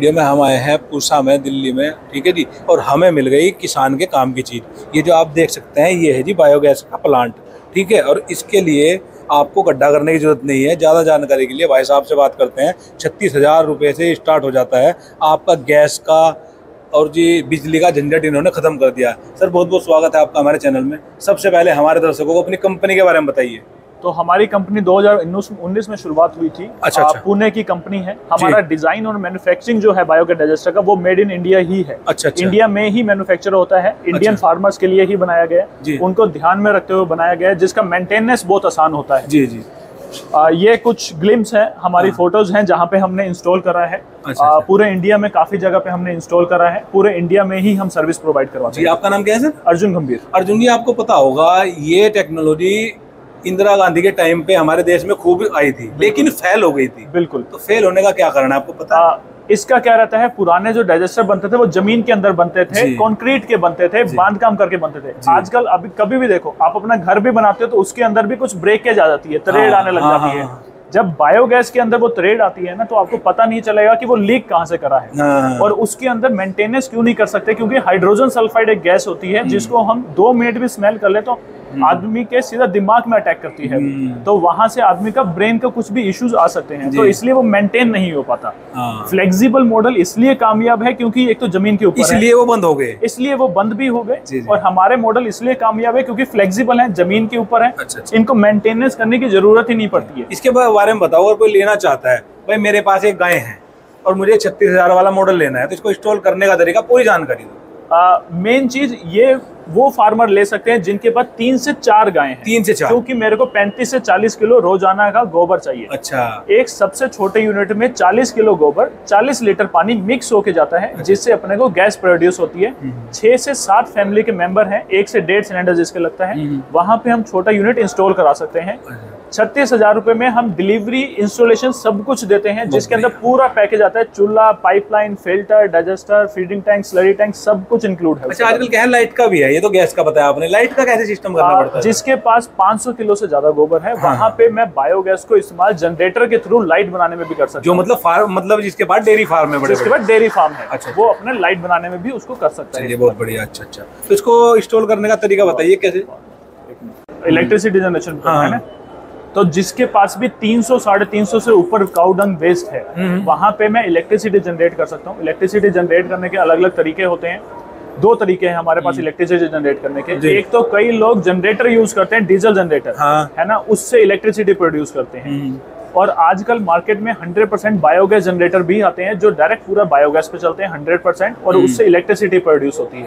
Video में हम आए हैं पूसा में, दिल्ली में, ठीक है जी। और हमें मिल गई किसान के काम की चीज़। ये जो आप देख सकते हैं ये है जी बायोगैस का प्लांट, ठीक है। और इसके लिए आपको गड्ढा करने की जरूरत नहीं है। ज़्यादा जानकारी के लिए भाई साहब से बात करते हैं। 36,000 रुपये से स्टार्ट हो जाता है आपका गैस का, और जी बिजली का झंझट इन्होंने ख़त्म कर दिया। सर बहुत बहुत स्वागत है आपका हमारे चैनल में। सबसे पहले हमारे दर्शकों को अपनी कंपनी के बारे में बताइए। तो हमारी कंपनी 2019 में शुरुआत हुई थी। अच्छा। पुणे की कंपनी है। हमारा डिजाइन और मैन्युफैक्चरिंग जो है बायोगैस डाइजेस्टर का, वो मेड इन इंडिया ही है। अच्छा। इंडिया में ही मैन्युफैक्चर होता है। इंडियन फार्मर्स के लिए ही बनाया गया है, उनको ध्यान में रखते हुए बनाया गया है, जिसका मेंटेनेंस बहुत आसान होता है। जी जी। ये कुछ ग्लिम्स है, हमारी फोटोज हैं जहाँ पे हमने इंस्टॉल करा है। पूरे इंडिया में काफी जगह पे हमने इंस्टॉल करा है। पूरे इंडिया में ही हम सर्विस प्रोवाइड करवाते हैं। आपका नाम क्या है सर? अर्जुन गंभीर। अर्जुन जी, आपको पता होगा ये टेक्नोलॉजी इंदिरा गांधी के टाइम पे हमारे देश में खूब आई थी, लेकिन फेल हो गई थी। बिल्कुल। तो फेल होने का क्या कारण है आपको पता है? इसका क्या रहता है, पुराने जो डाइजेस्टर बनते थे वो जमीन के अंदर बनते थे, कंक्रीट के बनते थे, बांध काम करके बनते थे। आजकल अभी कभी भी देखो, आप अपना घर भी बनाते हो तो उसके अंदर भी कुछ ब्रेकेज आ जाती है, तरेड़ आने लग जाती है। जब बायोगैस के अंदर वो तरेड़ आती है ना, तो आपको पता नहीं चलेगा कि वो लीक कहाँ से करा है। और उसके अंदर मेंटेनेंस क्यों नहीं कर सकते, क्योंकि हाइड्रोजन सल्फाइड एक गैस होती है जिसको हम 2 मिनट भी स्मेल कर ले तो आदमी के सीधा दिमाग में अटैक करती है। तो वहां से आदमी का ब्रेन का कुछ भी इश्यूज आ सकते हैं, तो इसलिए वो मेंटेन नहीं हो पाता। फ्लेक्सिबल मॉडल इसलिए कामयाब है क्योंकि एक तो जमीन के ऊपर, इसलिए वो बंद हो गए, इसलिए वो बंद भी हो गए। और हमारे मॉडल इसलिए कामयाब है क्योंकि फ्लेक्सिबल है, जमीन के ऊपर है। इनको मेंटेनेंस करने की जरूरत ही नहीं पड़ती है। इसके बारे में बताओ, अगर कोई लेना चाहता है, भाई मेरे पास एक गाय है और मुझे 36,000 वाला मॉडल लेना है, तो इसको इंस्टॉल करने का तरीका पूरी जानकारी दो। मेन चीज ये वो फार्मर ले सकते हैं जिनके पास 3 से 4 गायें हैं। 3 से 4, क्योंकि मेरे को 35 से 40 किलो रोजाना का गोबर चाहिए। अच्छा। एक सबसे छोटे यूनिट में 40 किलो गोबर, 40 लीटर पानी मिक्स होके जाता है। अच्छा। जिससे अपने को गैस प्रोड्यूस होती है। 6 से 7 फैमिली के मेंबर हैं, 1 से 1.5 सिलेंडर जिसके लगता है, वहां पे हम छोटा यूनिट इंस्टॉल करा सकते हैं। 36,000 रुपए में हम डिलीवरी, इंस्टॉलेशन सब कुछ देते हैं, जिसके अंदर पूरा पैकेज आता है। चूल्हा, pipeline, filter, digester, feeding tank, slurry tank, सब कुछ इंक्लूड है। अच्छा, आजकल क्या है, लाइट का भी है। ये तो गैस का बताया आपने, लाइट का कैसे सिस्टम करना पड़ता है? जिसके पास 500 किलो से ज्यादा गोबर है, वहाँ पे मैं बायोगैस को इस्तेमाल जनरेटर के थ्रू लाइट बनाने में भी कर सकता हूँ। जो मतलब फार्म, मतलब जिसके पास डेयरी फार्म है, जिसके पास डेयरी फार्म है, वो अपने लाइट बनाने में भी उसको कर सकता है। ये बहुत बढ़िया। अच्छा अच्छा, तो इसको इंस्टॉल करने का तरीका बताइए कैसे? इलेक्ट्रिसिटी जनरेशन है ना, तो जिसके पास भी 300 साढ़े 300 से ऊपर काऊ डंग वेस्ट है, वहां पे मैं इलेक्ट्रिसिटी जनरेट कर सकता हूँ। इलेक्ट्रिसिटी जनरेट करने के अलग अलग तरीके होते हैं। 2 तरीके हैं हमारे पास इलेक्ट्रिसिटी जनरेट करने के। एक तो कई लोग जनरेटर यूज करते हैं, डीजल जनरेटर, है ना, उससे इलेक्ट्रिसिटी प्रोड्यूस करते हैं। और आजकल मार्केट में 100% बायोगैस जनरेटर भी आते हैं, जो डायरेक्ट पूरा बायोगैस पे चलते हैं 100%, और उससे इलेक्ट्रिसिटी प्रोड्यूस होती है।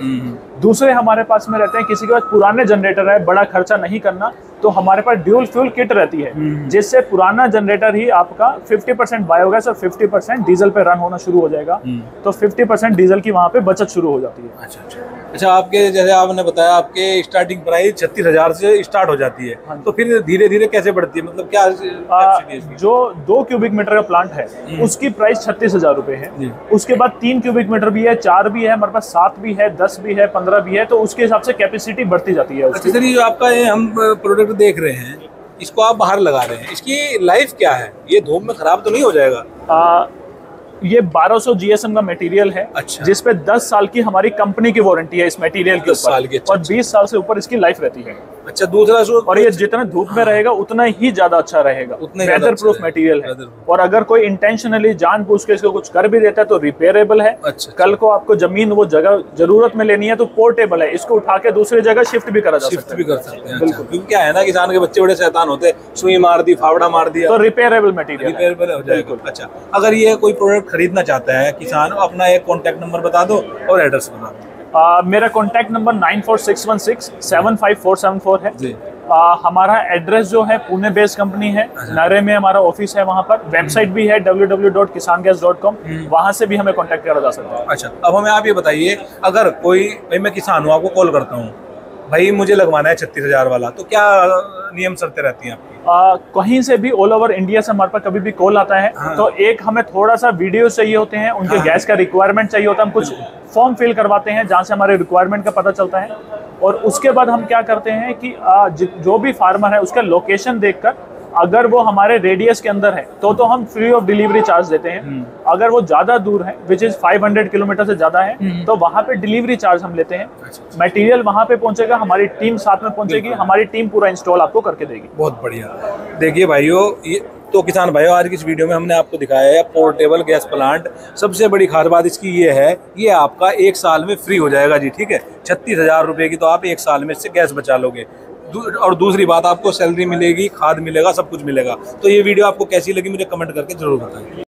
दूसरे हमारे पास में रहते हैं, किसी के पास पुराने जनरेटर है, बड़ा खर्चा नहीं करना, तो हमारे पास ड्यूल फ्यूल किट रहती है, जिससे पुराना जनरेटर ही आपका 50% बायोगैस और 50% डीजल पे रन होना शुरू हो जाएगा। तो 50% डीजल की वहाँ पे बचत शुरू हो जाती है। अच्छा, आपके जैसे आपने बताया, आपके स्टार्टिंग प्राइस 36,000 से स्टार्ट हो जाती है। तो फिर धीरे धीरे कैसे बढ़ती है, मतलब क्या? जो 2 क्यूबिक मीटर का प्लांट है, उसकी प्राइस 36,000 रुपए है। उसके बाद 3 क्यूबिक मीटर भी है, 4 भी है, हमारे पास 7 भी है, 10 भी है, 15 भी है, तो उसके हिसाब से कैपेसिटी बढ़ती जाती है। अच्छा सर, ये जो आपका ये हम प्रोडक्ट देख रहे हैं, इसको आप बाहर लगा रहे हैं, इसकी लाइफ क्या है? ये धूप में खराब तो नहीं हो जाएगा? ये 1200 GSM का मटेरियल है। अच्छा। जिसपे 10 साल की हमारी कंपनी की वारंटी है इस मटेरियल के ऊपर, और 20 साल से ऊपर इसकी लाइफ रहती है। अच्छा, दूसरा और ये जितना धूप में रहेगा उतना ही ज्यादा अच्छा रहेगा, वेदर प्रूफ मटेरियल है। और अगर कोई इंटेंशनली जानबूझ के इसको कुछ कर भी देता है तो रिपेयरेबल है। अच्छा। कल को आपको जमीन वो जगह जरूरत में लेनी है तो पोर्टेबल है, इसको उठा के दूसरी जगह शिफ्ट भी करा जा सकता है। बिल्कुल, क्योंकि क्या है ना, किसान के बच्चे बड़े शैतान होते हैं, सुई मार दी, फावड़ा मार दिया, तो रिपेयरेबल मटेरियल, रिपेयरेबल हो जाएगा। अच्छा, अगर ये कोई प्रोडक्ट खरीदना चाहता है किसान, अपना एक कॉन्टैक्ट नंबर बता दो और एड्रेस बता दो। मेरा कॉन्टैक्ट नंबर 9461675474 है जी। हमारा एड्रेस जो है पुणे बेस्ड कंपनी है, नरे में हमारा ऑफिस है। वहाँ पर वेबसाइट भी है www.kisangas.com, वहाँ से भी हमें कांटेक्ट करा जा सकता है। अच्छा, अब हमें आप ये बताइए, अगर कोई, भाई मैं किसान हूँ, आपको कॉल करता हूँ, भाई मुझे लगवाना है 36,000 वाला, तो क्या नियम शर्तें रहती हैं आपकी? कहीं से भी ऑल ओवर इंडिया से हमारे पास कभी भी कॉल आता है। तो एक हमें थोड़ा सा वीडियो चाहिए होते हैं, उनके गैस का रिक्वायरमेंट चाहिए होता है, हम कुछ फॉर्म फिल करवाते हैं जहाँ से हमारे रिक्वायरमेंट का पता चलता है। और उसके बाद हम क्या करते हैं कि जो भी फार्मर है उसका लोकेशन देखकर अगर वो हमारे रेडियस के अंदर है तो हम फ्री ऑफ डिलीवरी चार्ज देते हैं। अगर वो ज्यादा दूर है, विच इज 500 किलोमीटर से ज्यादा है, तो वहाँ पे डिलीवरी चार्ज हम लेते हैं। मटेरियल वहाँ पे पहुंचेगा, हमारी टीम साथ में पहुंचेगी, हमारी टीम पूरा इंस्टॉल आपको करके देगी। बहुत बढ़िया। देखिए भाइयों, ये तो किसान भाइयों, आज की इस वीडियो में हमने आपको दिखाया है पोर्टेबल गैस प्लांट। सबसे बड़ी खास बात इसकी ये है, ये आपका 1 साल में फ्री हो जाएगा जी, ठीक है। 36,000 रुपये की तो आप 1 साल में इससे गैस बचा लोगे। और दूसरी बात, आपको सैलरी मिलेगी, खाद मिलेगा, सब कुछ मिलेगा। तो ये वीडियो आपको कैसी लगी मुझे कमेंट करके जरूर बताएं।